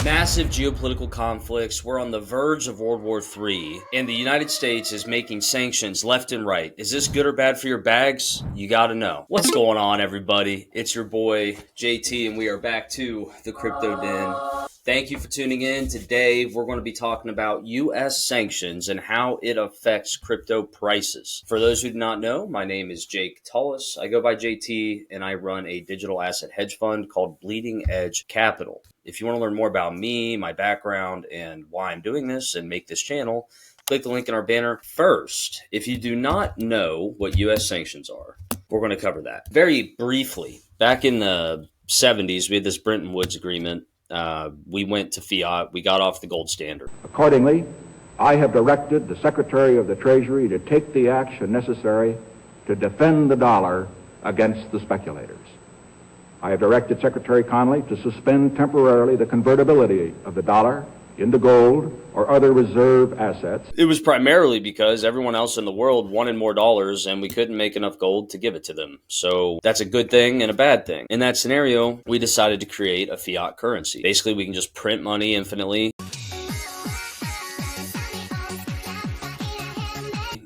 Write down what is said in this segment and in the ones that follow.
Massive geopolitical conflicts. We're on the verge of World War III, and the United States is making sanctions left and right. Is this good or bad for your bags? You gotta know. What's going on, everybody? It's your boy, JT, and we are back to the Crypto Den. Thank you for tuning in. Today, we're going to be talking about U.S. sanctions and how it affects crypto prices. For those who do not know, my name is Jake Tullis. I go by JT, and I run a digital asset hedge fund called Bleeding Edge Capital. If you want to learn more about me, my background, and why I'm doing this and make this channel, click the link in our banner. First, if you do not know what U.S. sanctions are, we're going to cover that. Very briefly, back in the 70s, we had this Bretton Woods agreement. We went to fiat. We got off the gold standard. Accordingly, I have directed the Secretary of the Treasury to take the action necessary to defend the dollar against the speculators. I have directed Secretary Connally to suspend temporarily the convertibility of the dollar into gold or other reserve assets. It was primarily because everyone else in the world wanted more dollars and we couldn't make enough gold to give it to them. So that's a good thing and a bad thing. In that scenario, we decided to create a fiat currency. Basically, we can just print money infinitely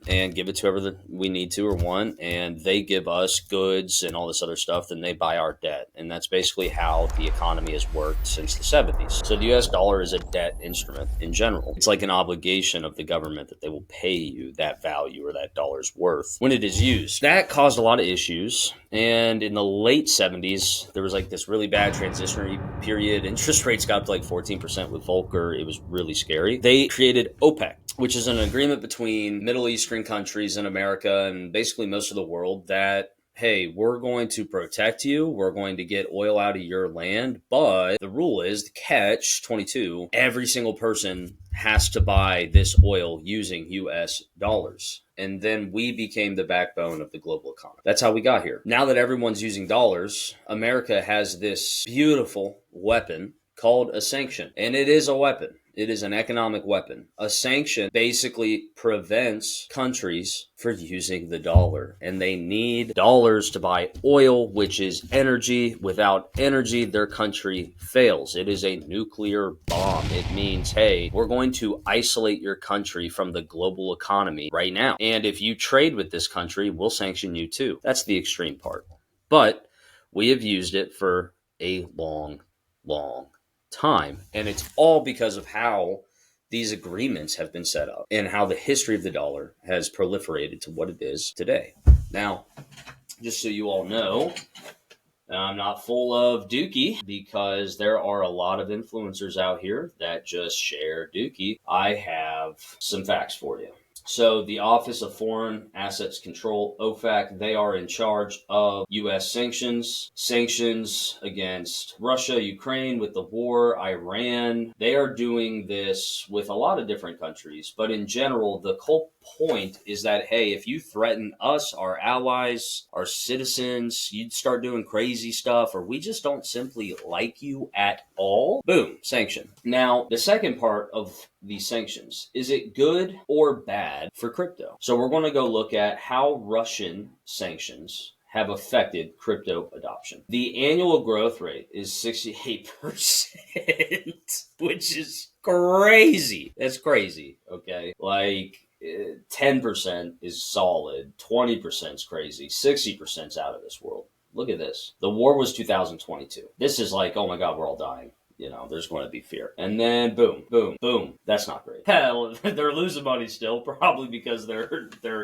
and give it to whoever we need to or want, and they give us goods and all this other stuff, then they buy our debt. And that's basically how the economy has worked since the 70s. So the US dollar is a debt instrument in general. It's like an obligation of the government that they will pay you that value or that dollar's worth when it is used. That caused a lot of issues. And in the late 70s, there was like this really bad transitionary period. Interest rates got up to like 14% with Volcker. It was really scary. They created OPEC, which is an agreement between Middle Eastern countries and America and basically most of the world that, hey, we're going to protect you. We're going to get oil out of your land. But the rule is, the catch 22, every single person has to buy this oil using US dollars. And then we became the backbone of the global economy. That's how we got here. Now that everyone's using dollars, America has this beautiful weapon called a sanction. And it is a weapon. It is an economic weapon. A sanction basically prevents countries from using the dollar. And they need dollars to buy oil, which is energy. Without energy, their country fails. It is a nuclear bomb. It means, hey, we're going to isolate your country from the global economy right now. And if you trade with this country, we'll sanction you too. That's the extreme part. But we have used it for a long time, and it's all because of how these agreements have been set up and how the history of the dollar has proliferated to what it is today. Now, just so you all know, I'm not full of dookie because there are a lot of influencers out here that just share dookie. I have some facts for you. So the Office of Foreign Assets Control, OFAC, they are in charge of U.S. sanctions against Russia, Ukraine with the war, Iran. They are doing this with a lot of different countries. But in general, the whole point is that, hey, if you threaten us, our allies, our citizens, you'd start doing crazy stuff, or we just don't simply like you at all, boom, sanction. Now, the second part of these sanctions, is it good or bad for crypto? So we're going to go look at how Russian sanctions have affected crypto adoption. The annual growth rate is 68%, which is crazy. That's crazy, okay? Like, 10% is solid, 20% is crazy, 60% is out of this world. Look at this. The war was 2022. This is like, oh my God, we're all dying. You know, there's going to be fear. And then boom, boom, boom. That's not great. Hell, they're losing money still, probably because their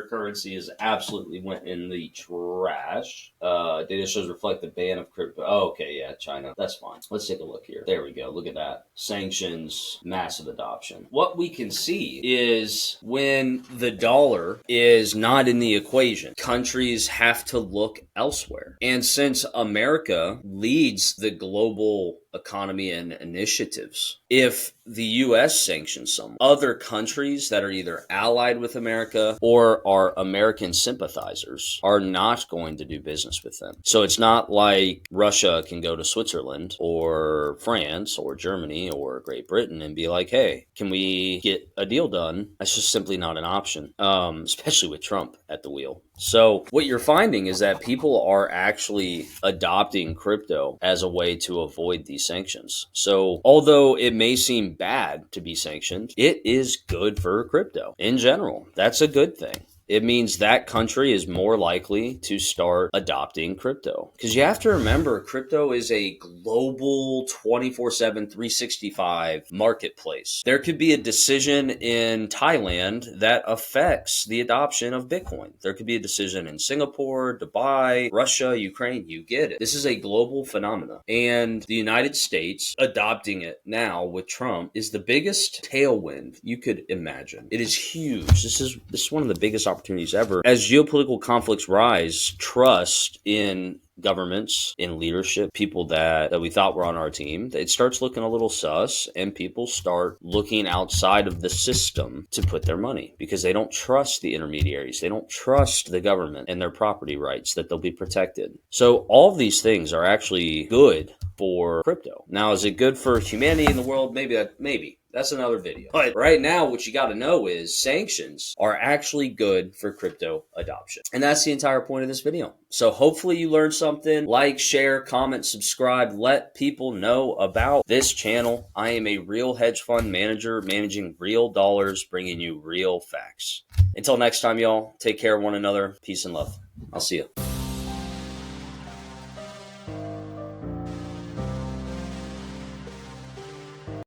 currency is absolutely went in the trash. Data shows reflect the ban of crypto. Oh, okay, yeah, China. That's fine. Let's take a look here. There we go. Look at that. Sanctions, massive adoption. What we can see is when the dollar is not in the equation, countries have to look elsewhere. And since America leads the global economy and initiatives, if the U.S. sanctions some, other countries that are either allied with America or are American sympathizers are not going to do business with them. So it's not like Russia can go to Switzerland or France or Germany or Great Britain and be like, hey, can we get a deal done? That's just simply not an option, especially with Trump at the wheel. So what you're finding is that people are actually adopting crypto as a way to avoid these sanctions. So although it may seem bad to be sanctioned, it is good for crypto in general. That's a good thing. It means that country is more likely to start adopting crypto. Because you have to remember, crypto is a global 24/7, 365 marketplace. There could be a decision in Thailand that affects the adoption of Bitcoin. There could be a decision in Singapore, Dubai, Russia, Ukraine. You get it. This is a global phenomenon. And the United States adopting it now with Trump is the biggest tailwind you could imagine. It is huge. This is one of the biggest opportunities ever. As geopolitical conflicts rise, trust in governments, in leadership, people that we thought were on our team, it starts looking a little sus, and people start looking outside of the system to put their money because they don't trust the intermediaries. They don't trust the government and their property rights, that they'll be protected. So all of these things are actually good for crypto. Now, is it good for humanity in the world? Maybe. That's another video. But right now, what you got to know is sanctions are actually good for crypto adoption. And that's the entire point of this video. So hopefully you learned something. Like, share, comment, subscribe. Let people know about this channel. I am a real hedge fund manager managing real dollars, bringing you real facts. Until next time, y'all, take care of one another. Peace and love. I'll see you.